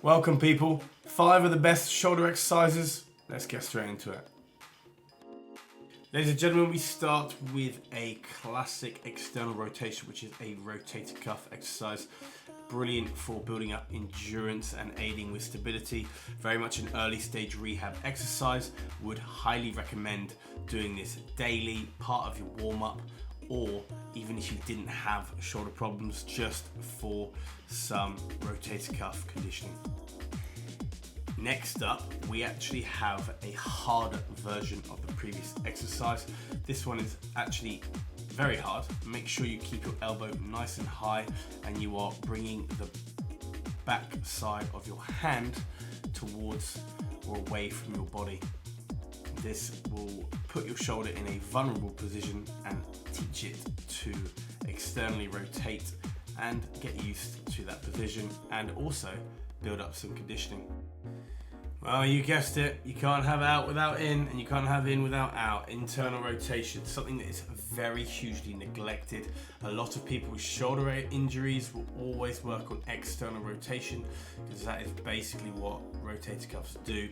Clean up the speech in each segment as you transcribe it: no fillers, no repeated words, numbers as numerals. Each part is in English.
Welcome people, 5 of the best shoulder exercises. Let's get straight into it. Ladies and gentlemen, we start with a classic external rotation, which is a rotator cuff exercise. Brilliant for building up endurance and aiding with stability. Very much an early stage rehab exercise. Would highly recommend doing this daily, part of your warm-up, or even if you didn't have shoulder problems, just for some rotator cuff conditioning. Next up, we actually have a harder version of the previous exercise. This one is actually very hard. Make sure you keep your elbow nice and high and you are bringing the back side of your hand towards or away from your body. This will put your shoulder in a vulnerable position and teach it to externally rotate and get used to that position, and also build up some conditioning. Well, you guessed it, you can't have out without in, and you can't have in without out. Internal rotation, something that is very hugely neglected. A lot of people with shoulder injuries will always work on external rotation because that is basically what rotator cuffs do.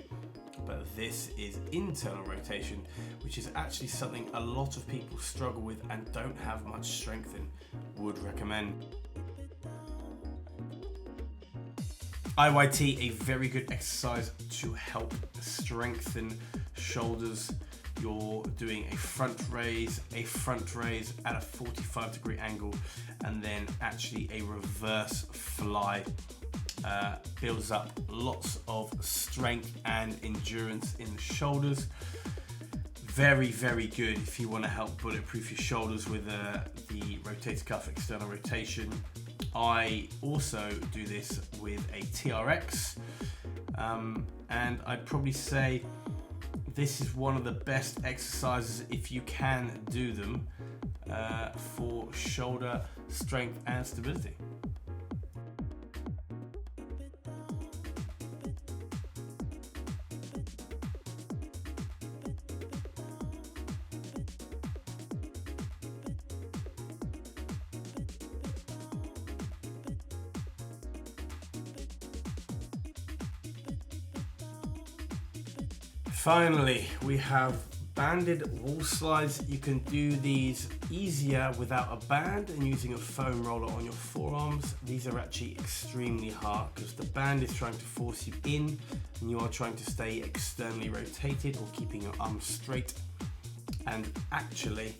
But this is internal rotation, which is actually something a lot of people struggle with and don't have much strength in. Would recommend. IYT, a very good exercise to help strengthen shoulders. You're doing a front raise at a 45-degree angle, and then actually a reverse fly. Builds up lots of strength and endurance in the shoulders. Very, very good if you want to help bulletproof your shoulders with the rotator cuff external rotation. I also do this with a TRX, and I'd probably say this is one of the best exercises if you can do them for shoulder strength and stability. Finally, we have banded wall slides. You can do these easier without a band and using a foam roller on your forearms. These are actually extremely hard because the band is trying to force you in and you are trying to stay externally rotated or keeping your arms straight. And actually,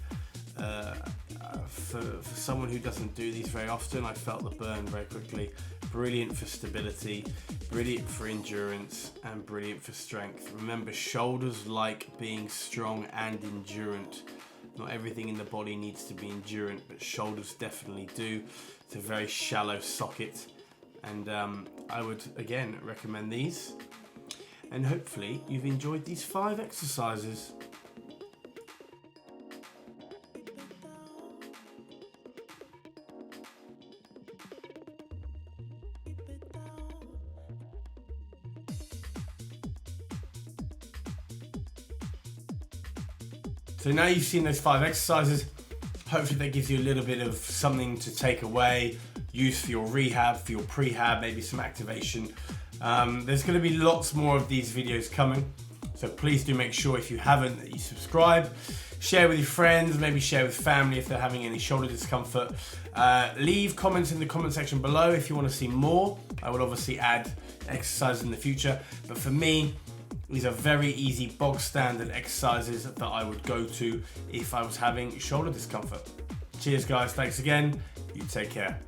for someone who doesn't do these very often, I felt the burn very quickly. Brilliant for stability, brilliant for endurance, and brilliant for strength. Remember, shoulders like being strong and endurant. Not everything in the body needs to be endurant, but shoulders definitely do. It's a very shallow socket, and I would again recommend these. And hopefully you've enjoyed these 5 exercises. So now you've seen those 5 exercises, hopefully that gives you a little bit of something to take away, use for your rehab, for your prehab, maybe some activation. There's going to be lots more of these videos coming, so please do make sure, if you haven't, that you subscribe, share with your friends, maybe share with family if they're having any shoulder discomfort. Leave comments in the comment section below if you want to see more. I will obviously add exercises in the future, but for me, these are very easy, bog standard exercises that I would go to if I was having shoulder discomfort. Cheers guys, thanks again, you take care.